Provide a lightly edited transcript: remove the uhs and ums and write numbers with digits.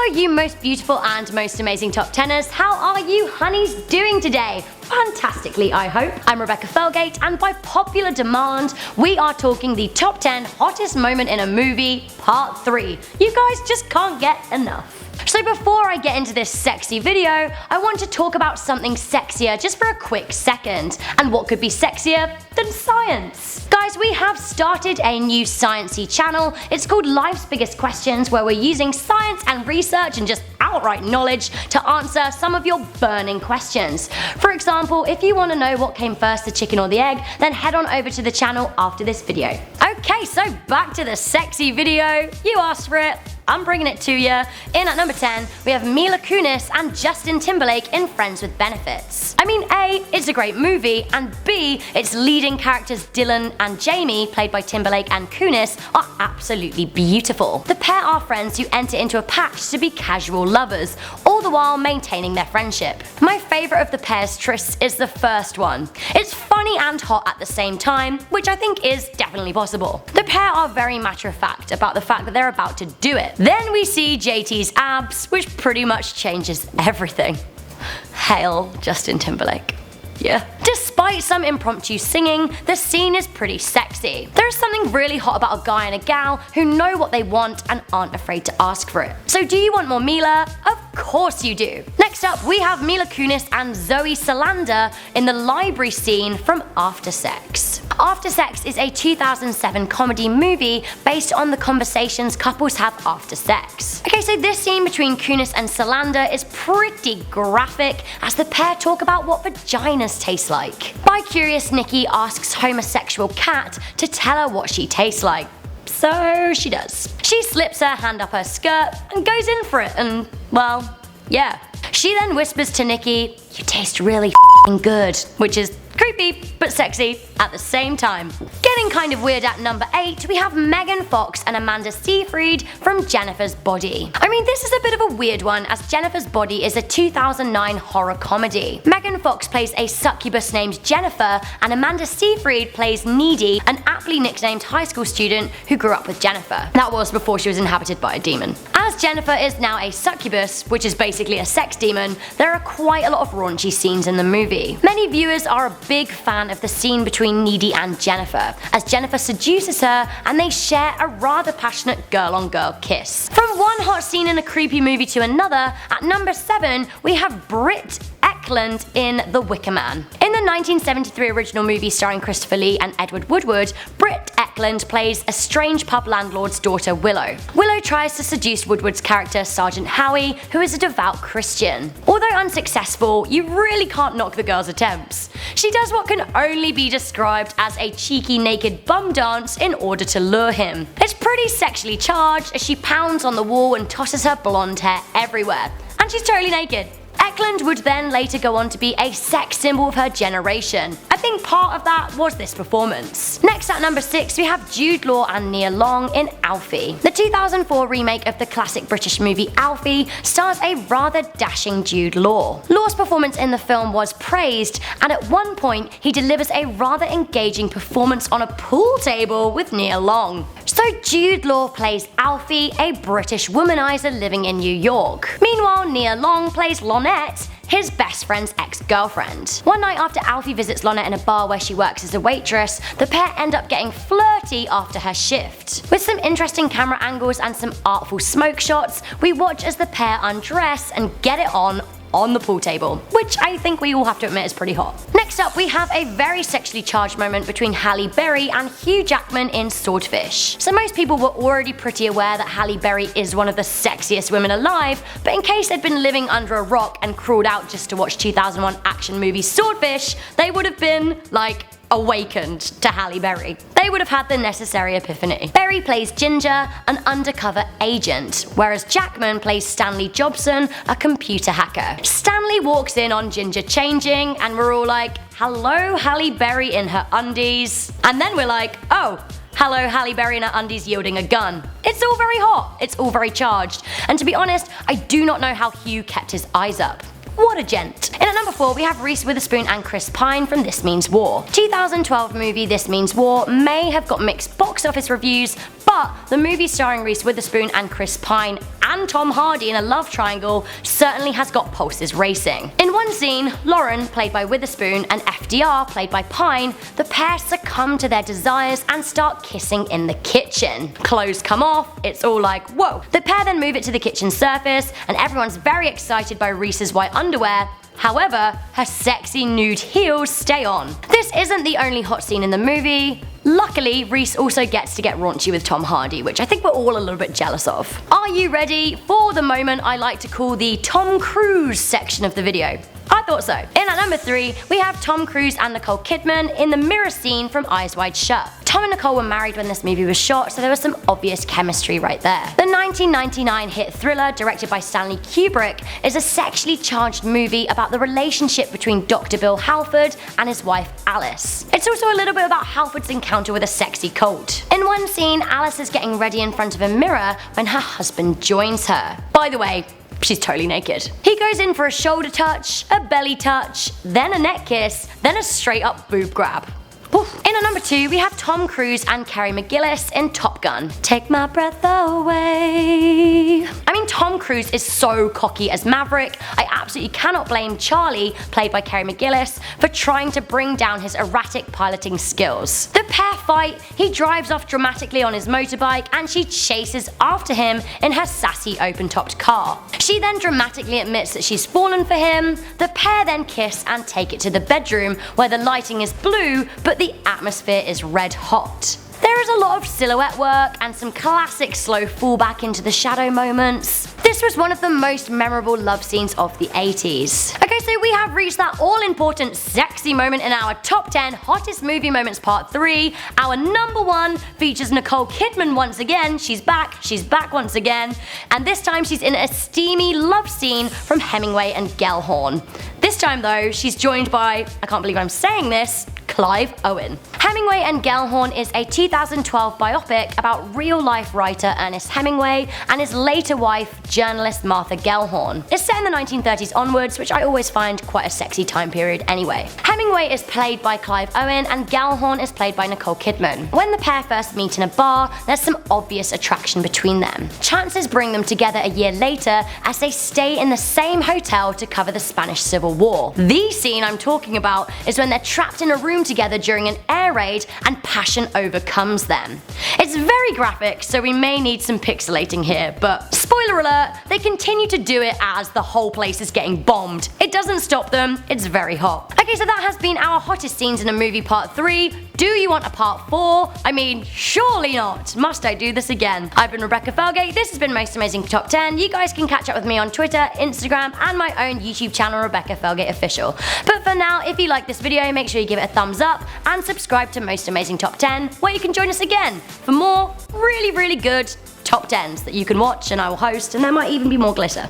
Hello you most beautiful and most amazing top 10ers, how are you honeys doing today? Fantastically, I hope. I'm Rebecca Felgate, and by popular demand, we are talking the top 10 hottest moment in a movie, part 3. You guys just can't get enough. So before I get into this sexy video, I want to talk about something sexier just for a quick second. And what could be sexier than science? Guys, we have started a new sciencey channel. It's called Life's Biggest Questions, where we're using science and research and just outright knowledge to answer some of your burning questions. For example, if you want to know what came first, the chicken or the egg, then head on over to the channel after this video. Okay, so back to the sexy video. You asked for it. I'm bringing it to you. In at number 10, we have Mila Kunis and Justin Timberlake in Friends with Benefits. I mean, A, it's a great movie, and B, its leading characters Dylan and Jamie, played by Timberlake and Kunis, are absolutely beautiful. The pair are friends who enter into a pact to be casual lovers, all the while maintaining their friendship. My favourite of the pair's trysts is the first one. It's funny and hot at the same time, which I think is definitely possible. The pair are very matter-of-fact about the fact that they're about to do it. Then we see JT's abs, which pretty much changes everything. Hail Justin Timberlake. Yeah. Despite some impromptu singing, the scene is pretty sexy. There is something really hot about a guy and a gal who know what they want and aren't afraid to ask for it. So do you want more Mila? Of course you do. Next up, we have Mila Kunis and Zoe Salanda in the library scene from After Sex. After Sex is a 2007 comedy movie based on the conversations couples have after sex. Okay, so this scene between Kunis and Salanda is pretty graphic as the pair talk about what vaginas taste like. Bi-curious Nikki asks homosexual Kat to tell her what she tastes like. So she does. She slips her hand up her skirt and goes in for it, and well, yeah. She then whispers to Nikki, "You taste really f***ing good," which is creepy but sexy at the same time. Getting kind of weird at number 8, we have Megan Fox and Amanda Seyfried from Jennifer's Body. I mean, this is a bit of a weird one as Jennifer's Body is a 2009 horror comedy. Megan Fox plays a succubus named Jennifer, and Amanda Seyfried plays Needy, an aptly nicknamed high school student who grew up with Jennifer. That was before she was inhabited by a demon. As Jennifer is now a succubus, which is basically a sex demon, there are quite a lot of raunchy scenes in the movie. Many viewers are a big fan of the scene between Needy and Jennifer, as Jennifer seduces her and they share a rather passionate girl-on-girl kiss. From one hot scene in a creepy movie to another, at number 7 we have Britt Ekland in The Wickerman. In the 1973 original movie starring Christopher Lee and Edward Woodward, Britt Ekland plays a strange pub landlord's daughter Willow. Willow tries to seduce Woodward's character Sergeant Howie, who is a devout Christian. Although unsuccessful, you really can't knock the girl's attempts. She does what can only be described as a cheeky naked bum dance in order to lure him. It's pretty sexually charged as she pounds on the wall and tosses her blonde hair everywhere. And she's totally naked. Ekland would then later go on to be a sex symbol of her generation. I think part of that was this performance. Next at number 6 we have Jude Law and Nia Long in Alfie. The 2004 remake of the classic British movie Alfie stars a rather dashing Jude Law. Law's performance in the film was praised, and at one point he delivers a rather engaging performance on a pool table with Nia Long. So Jude Law plays Alfie, a British womanizer living in New York. Meanwhile, Nia Long plays Lonette, his best friend's ex-girlfriend. One night after Alfie visits Lonette in a bar where she works as a waitress, the pair end up getting flirty after her shift. With some interesting camera angles and some artful smoke shots, we watch as the pair undress and get it on the pool table, which I think we all have to admit is pretty hot. Next up we have a very sexually charged moment between Halle Berry and Hugh Jackman in Swordfish. So most people were already pretty aware that Halle Berry is one of the sexiest women alive, but in case they'd been living under a rock and crawled out just to watch 2001 action movie Swordfish, they would have been, like, awakened to Halle Berry. They would have had the necessary epiphany. Berry plays Ginger, an undercover agent, whereas Jackman plays Stanley Jobson, a computer hacker. Stanley walks in on Ginger changing, and we're all like, hello Halle Berry in her undies. And then we're like, oh, hello Halle Berry in her undies yielding a gun. It's all very hot, it's all very charged, and to be honest, I do not know how Hugh kept his eyes up. What a gent. In at number 4 we have Reese Witherspoon and Chris Pine from This Means War. 2012 movie This Means War may have got mixed box office reviews, but but the movie starring Reese Witherspoon and Chris Pine and Tom Hardy in a love triangle certainly has got pulses racing. In one scene, Lauren, played by Witherspoon, and FDR, played by Pine, the pair succumb to their desires and start kissing in the kitchen. Clothes come off, it's all like, whoa. The pair then move it to the kitchen surface, and everyone's very excited by Reese's white underwear. However, her sexy nude heels stay on. This isn't the only hot scene in the movie. Luckily, Reese also gets to get raunchy with Tom Hardy, which I think we're all a little bit jealous of. Are you ready for the moment I like to call the Tom Cruise section of the video? I thought so. In at number 3, we have Tom Cruise and Nicole Kidman in the mirror scene from Eyes Wide Shut. Tom and Nicole were married when this movie was shot, so there was some obvious chemistry right there. The 1999 hit thriller, directed by Stanley Kubrick, is a sexually charged movie about the relationship between Dr. Bill Halford and his wife Alice. It's also a little bit about Halford's encounter with a sexy cult. In one scene, Alice is getting ready in front of a mirror when her husband joins her. By the way, she's totally naked. He goes in for a shoulder touch, a belly touch, then a neck kiss, then a straight up boob grab. In at number 2, we have Tom Cruise and Carey McGillis in Top Gun. Take my breath away. I mean, Tom Cruise is so cocky as Maverick. I absolutely cannot blame Charlie, played by Carey McGillis, for trying to bring down his erratic piloting skills. The pair fight, he drives off dramatically on his motorbike, and she chases after him in her sassy open-topped car. She then dramatically admits that she's fallen for him. The pair then kiss and take it to the bedroom, where the lighting is blue, but the atmosphere is red hot. There is a lot of silhouette work and some classic slow fallback into the shadow moments. This was one of the most memorable love scenes of the 80s. Okay, so we have reached that all-important sexy moment in our top 10 hottest movie moments part 3. Our number 1 features Nicole Kidman once again. She's back once again. And this time she's in a steamy love scene from Hemingway and Gellhorn. This time though, she's joined by, I can't believe I'm saying this, Clive Owen. Hemingway and Gellhorn is a 2012 biopic about real-life writer Ernest Hemingway and his later wife, journalist Martha Gellhorn. It's set in the 1930s onwards, which I always find quite a sexy time period anyway. Hemingway is played by Clive Owen and Gellhorn is played by Nicole Kidman. When the pair first meet in a bar, there's some obvious attraction between them. Chances bring them together a year later as they stay in the same hotel to cover the Spanish Civil War. The scene I'm talking about is when they're trapped in a room together during an air raid and passion overcomes them. It's very graphic, so we may need some pixelating here, but spoiler alert, they continue to do it as the whole place is getting bombed. It doesn't stop them, it's very hot. Okay, so that has been our hottest scenes in a movie part 3. Do you want a part 4? I mean, surely not. Must I do this again? I've been Rebecca Felgate, this has been Most Amazing Top 10. You guys can catch up with me on Twitter, Instagram, and my own YouTube channel, Rebecca Felgate Official. But for now, if you like this video, make sure you give it a thumbs up and subscribe to Most Amazing Top 10, where you can join us again for more really good top 10s that you can watch and I will host, and there might even be more glitter.